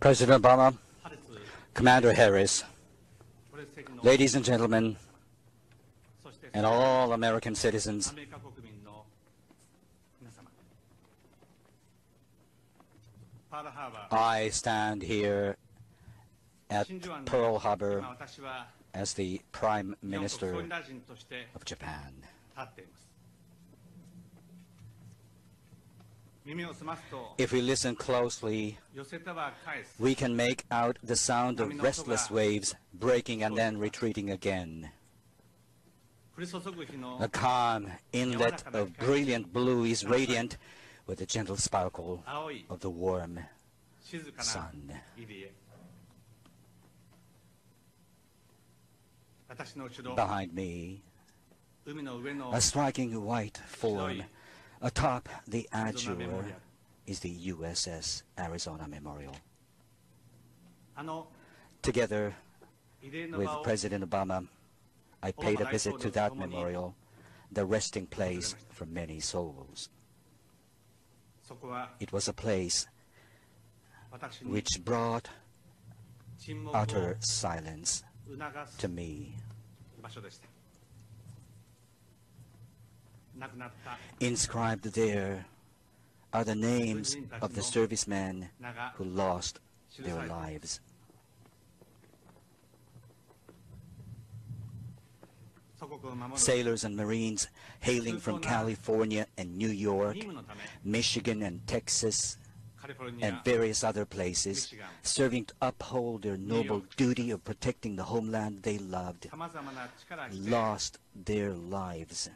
President Obama, Commander Harris, ladies and gentlemen, and all American citizens, I stand here at Pearl Harbor as the Prime Minister of Japan. If we listen closely, we can make out the sound of restless waves breaking and then retreating again. A calm inlet of brilliant blue is radiant with the gentle sparkle of the warm sun. Behind me, a striking white form atop the Azure is the USS Arizona Memorial. Together with President Obama, I paid a visit to that memorial, the resting place for many souls. It was a place which brought utter silence to me. Inscribed there are the names of the servicemen who lost their lives. Sailors and Marines hailing from California and New York, Michigan and Texas, and various other places, serving to uphold their noble duty of protecting the homeland they loved, lost their lives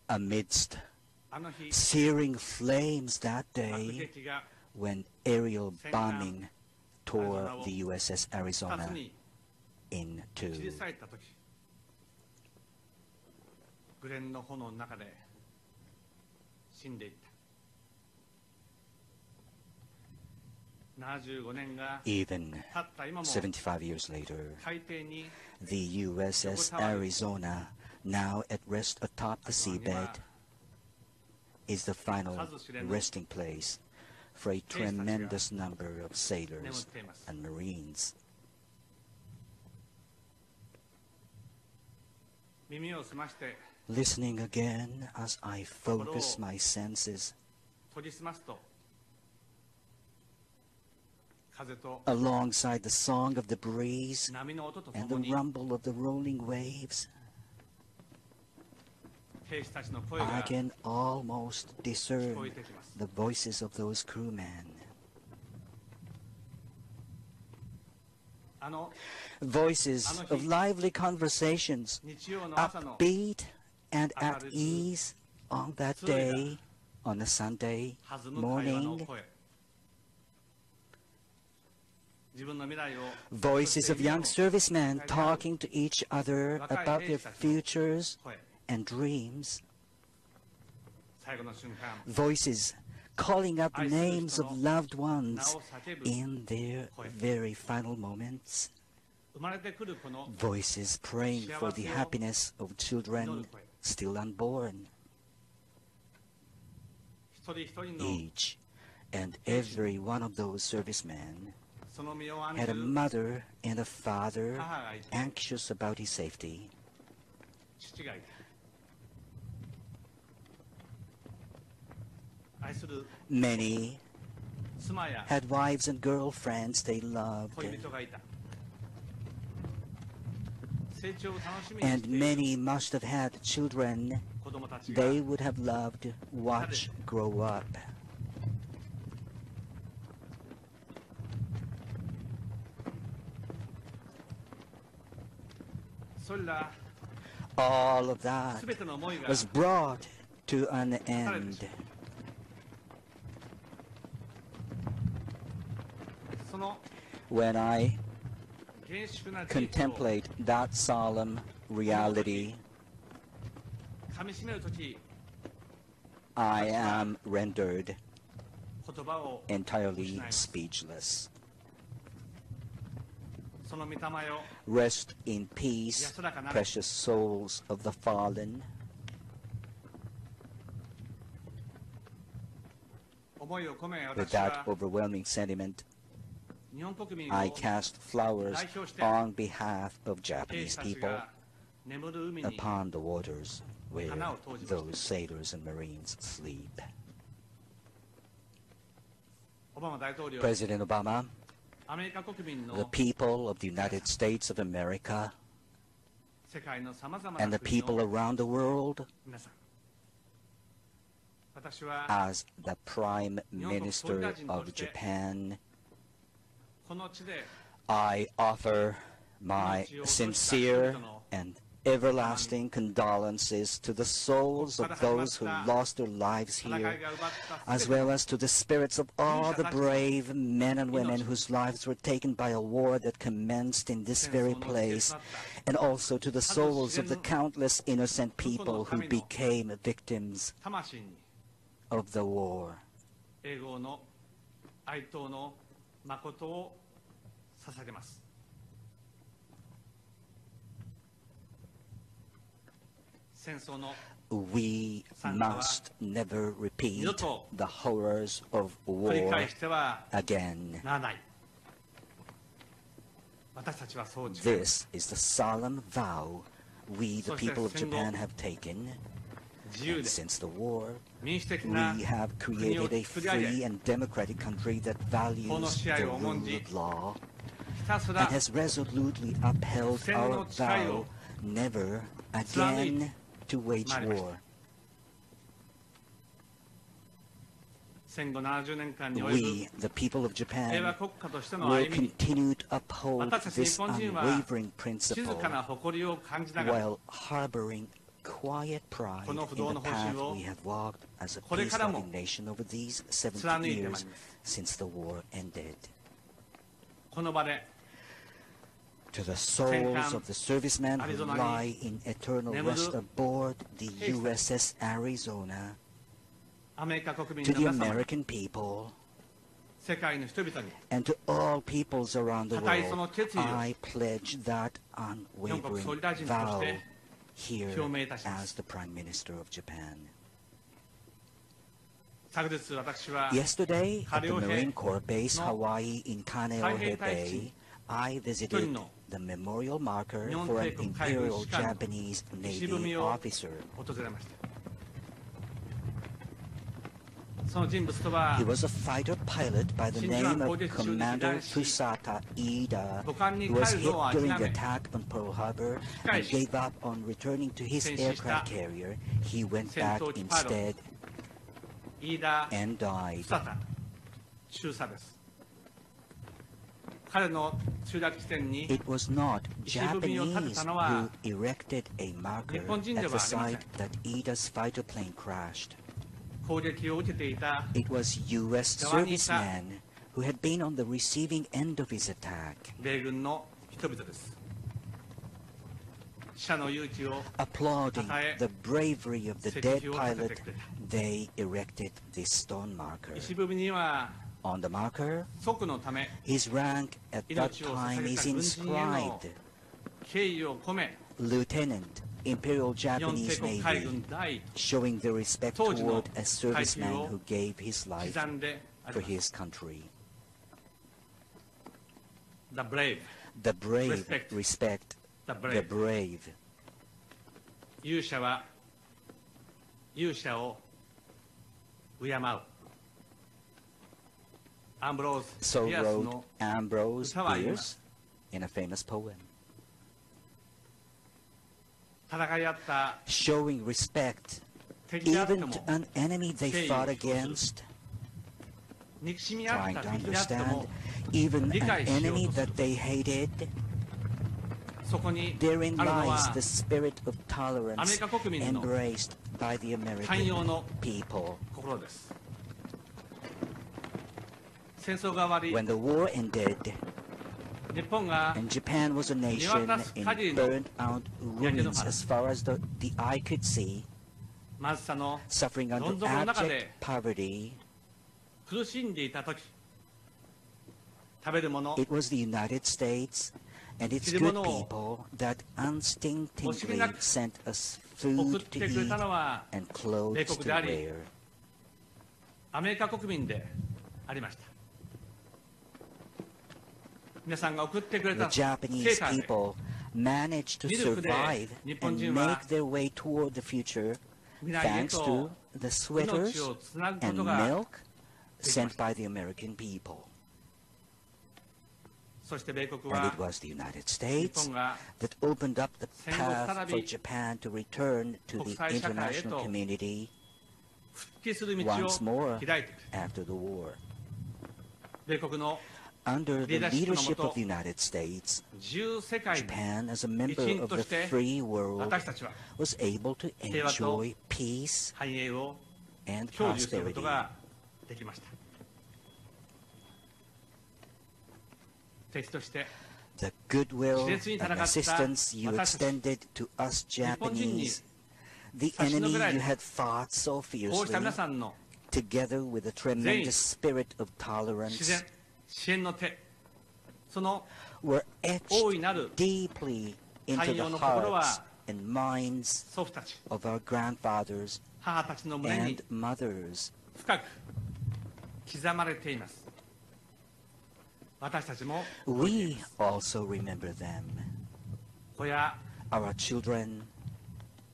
amidst searing flames that day when aerial bombing tore the USS Arizona in two. Even 75 years later, the USS Arizona, now at rest atop the seabed, is the final resting place for a tremendous number of sailors and Marines. Listening again as I focus my senses alongside the song of the breeze and the rumble of the rolling waves, I can almost discern the voices of those crewmen. Voices of lively conversations, upbeat and at ease on that day, on a Sunday morning. Voices of young servicemen talking to each other about their futures and dreams. Voices calling out the names of loved ones in their very final moments. Voices praying for the happiness of children still unborn. Each and every one of those servicemen had a mother and a father anxious about his safety. Many had wives and girlfriends they loved, and many must have had children they would have loved to watch grow up. All of that was brought to an end. When I contemplate that solemn reality, I am rendered entirely speechless. Rest in peace, precious souls of the fallen. With that overwhelming sentiment, I cast flowers on behalf of Japanese people upon the waters where those sailors and Marines sleep. President Obama, the people of the United States of America, and the people around the world, as the Prime Minister of Japan, I offer my sincere and everlasting condolences to the souls of those who lost their lives here, as well as to the spirits of all the brave men and women whose lives were taken by a war that commenced in this very place, and also to the souls of the countless innocent people who became victims of the war. We must never repeat the horrors of war again. This is the solemn vow we, the people of Japan, have taken. And since the war, we have created a free and democratic country that values the rule of law and has resolutely upheld our vow never again to wage war. We, the people of Japan, will continue to uphold this unwavering principle while harboring quiet pride in the path we have walked as a peace-loving nation over these 70 years since the war ended. To the souls of the servicemen who lie in eternal rest aboard the USS Arizona, to the American people, and to all peoples around the world, I pledge that unwavering vow here as the Prime Minister of Japan. Yesterday, at the Marine Corps Base Hawaii in Kaneohe Bay, I visited the memorial marker for an Imperial Japanese Navy officer. He was a fighter pilot by the name of Commander Fusata Ida, who was hit during the attack on Pearl Harbor and gave up on returning to his aircraft carrier. He went back instead and died. It was not Japanese who erected a marker at the site that Ida's fighter plane crashed. It was U.S. servicemen who had been on the receiving end of his attack. Applauding the bravery of the dead pilot, they erected this stone marker. On the marker, his rank at that time is inscribed Lieutenant, Imperial Japanese Navy, showing the respect toward a serviceman who gave his life for his country. The brave, respect the brave. So wrote Ambrose Bierce in a famous poem. Showing respect even to an enemy they fought against, trying to understand even an enemy that they hated. Therein lies the spirit of tolerance embraced by the American people. When the war ended, and Japan was a nation in burnt-out ruins as far as the eye could see, suffering under abject poverty, it was the United States and its good people that unstintingly sent us food to eat and clothes to wear. アメリカ国民でありました。皆さんが送ってくれ The た成 Japanese 果で people managed to ミルクで survive 日本 and 人は make their way toward the future 未来へ thanks と to the 命 sweaters をつなぐこ and とが milk できまし sent た。 by the American people. そして米国 And は it was the United 日 States 本が that opened up the 戦後さら path び for Japan to return to the 国際社会へと international community 復帰する道 once を more 開いていく。 after the war. 米国の Under the leadership leadership の of the United States, 自由世界の Japan, as a member 一員 of と the して free world, 私たちは was able to 平和と enjoy peace 繁栄を and 享受すること prosperity. ができました。敵として The goodwill 熾烈に and 戦った assistance you 私たち extended to us 日本人に Japanese, the 差し伸 enemy べられ you た had fought so こうした fiercely, 皆さんの together with the tremendous spirit of 自 tolerance, 然支援の手、その were etched 大いなる deeply into 寛 the 容の心は hearts and minds 祖父たち、 of our grandfathers 母たちの胸に and mothers. 深く刻まれています。私たちも We also remember them. 子や Our children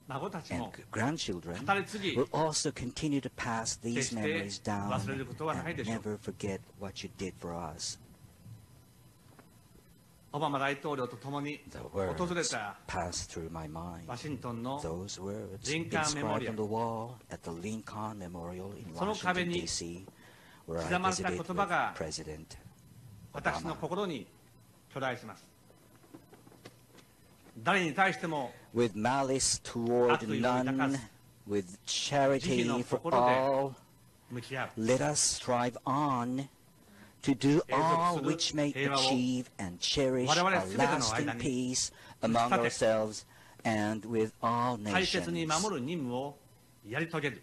孫たち and も grandchildren 語り継ぎ will also continue to pass these 決して memories down 忘れることはないで and しょう。 never forget what you did for us. オバマ大統領と共に The 訪れ words た passed through my mind. ワシントンの Those words Lincoln inscribed Memorial. on the wall at the Lincoln Memorial in その壁 Washington, に D.C., where I 刻まれた visited 言葉が with President 私の Obama. 心に巨大します。誰に対しても With malice toward 悪意を抱かず none, with charity 慈悲の for 心で all, 向き合う。 let us strive on to do 永続 all する which may 平和を achieve and cherish 我々 a 全ての間 lasting に peace among 立て ourselves and with all 大切に nations. 守る任務をやり遂げる。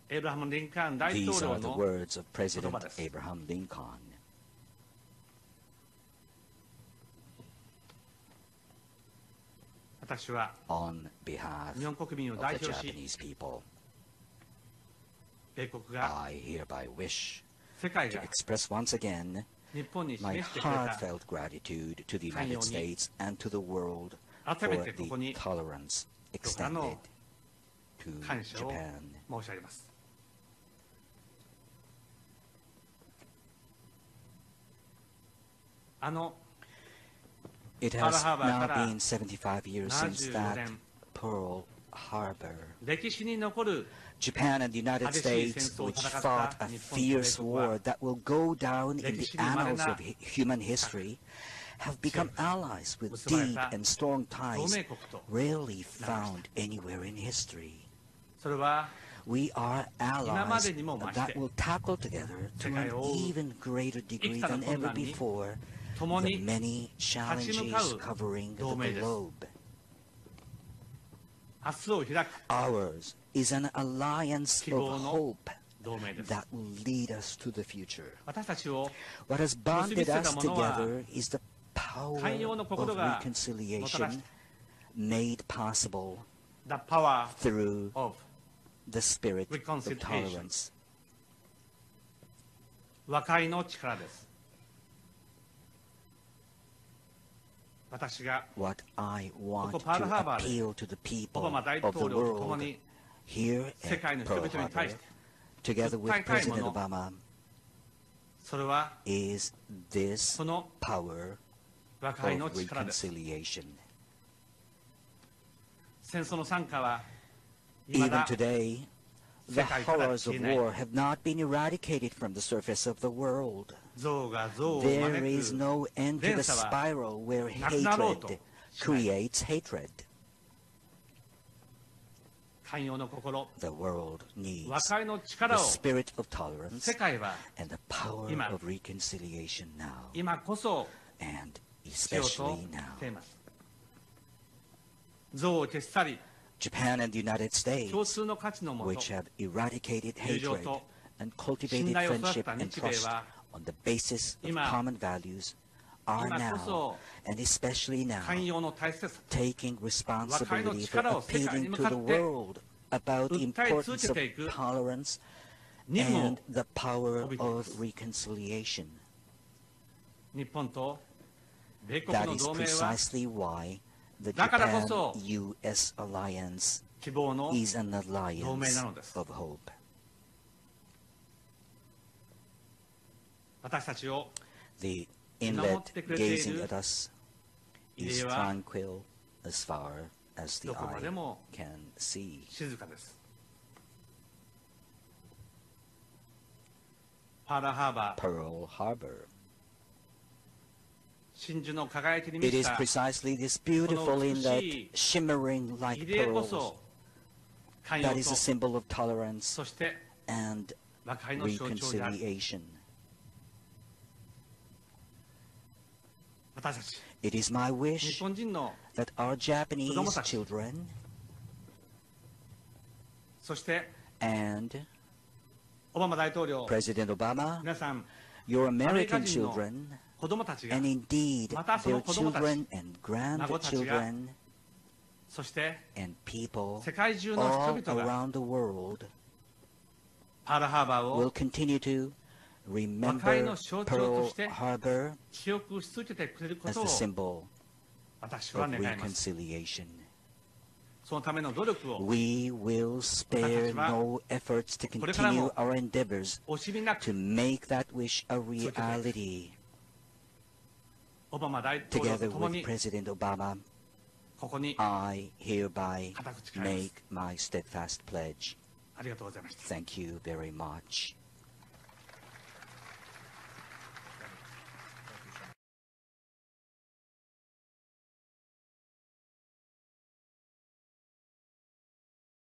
エイブラハム・リンカーン大 These 統領 are the の words of President 言葉です。 Abraham Lincoln. 私は On behalf 日本国民を of 代 the 表し、 Japanese people, 米国が I hereby wish 世界 to が express once again 日本に my 示してくれた heartfelt gratitude to the 寛容 United に States and to the world 改め for てここに the tolerance どうかの extended to 感謝を Japan. 申し上げます。It Pearl has Harbor now から been 75 years since 74 that 年 Pearl Harbor. 歴史に残る Japan and the United 激しい States, 戦争を which 戦った fought a 日本と fierce 米国は war that will go down in the 歴史に稀 annals な of human history, have become allies with 結ばれ deep た and strong 同 ties 盟国と rarely found anywhere in history. それは We are 今ま allies でにも増して that will tackle together to 世界 an を追う even greater 幾 degree 多の than 困 ever 難に before 共 the に many 立ち challenges 向かう covering the 同盟です globe. 明日を開く Ours is an alliance 希 of 望の hope 同盟です。 that will lead us to the future. 私たちを What has 結び bonded つけ us たものは together is the power 寛容の心 of がもたらし reconciliation made possible The power through of the spirit of reconciliation. tolerance. 和解の力です。私が What I こ want こパール to ハーバーで appeal to the オバ people マ大 of the 統領と共 world に here 世 at 界の人 Pearl 々に対し Harbor, て together with 訴えたいも President の Obama, それは is this その power 和解の of 力です。 reconciliation. 戦争の惨禍は未 Even だ today, the 世界から horrors 消え of ない。 war have not been eradicated from the surface of the world. 憎悪が憎悪を There 招 is く no end to the 連鎖は spiral where なくなろうと hatred creates hatred. 寛容の心、 The world needs 和解の the 力を spirit of tolerance 世界は and the power 今 of reconciliation now, 今こそ and しようと especially し now. ています。憎悪を消し去り、 Japan and the United 共 States, 通の価値のもと which have eradicated 友情 hatred と and cultivated 信頼を育 friendship った and 日米 trust は on the basis of 今 common values, are 今こ now, そ and especially now, 寛容の大切さ、 taking responsibility for 和解の力を世界に appealing 向 to か the って world about the 訴え続 importance け of ていく tolerance 任務を and the power 帯びていま of す。 reconciliation. 日本と米国 That の is 同盟は precisely why the だからこそ Japan-US alliance 希望の is an 同盟 alliance なのです。 of hope. 私たちを The 見守っ inlet てくれてい gazing る at us 慰 is 霊は tranquil as far as the どこま eye でも can see. 静かです。パールハーバー、 Pearl Harbor. 真珠の輝きに満 It ち is た precisely this beautiful この美 inlet しい shimmering like 慰霊こ pearls そ寛 that 容 is と a symbol of tolerance そして and 和解の象徴である。 reconciliation. 私たち It is my 日 wish 本人の that our Japanese 子供たち children そして and オバマ大統領 President Obama, 皆さん your アメリカ American 人の children, 子供たちが and indeed またそ their の子供たち children and grandchildren そして and people 世界中の all 人々が around the world パールハーバー will を continue to 和解 remember の象徴と Pearl して Harbor 記憶し続けてくれるこ as と the を symbol 私は of 願います。 reconciliation. そのための努力を We will spare no efforts to これからも continue our endeavors 惜しみなく to make that wish a reality. オバマ大統領 Together と共 with に President Obama, ここに I hereby 固く誓います。 make my steadfast pledge. ありがとうございました。 Thank you very much.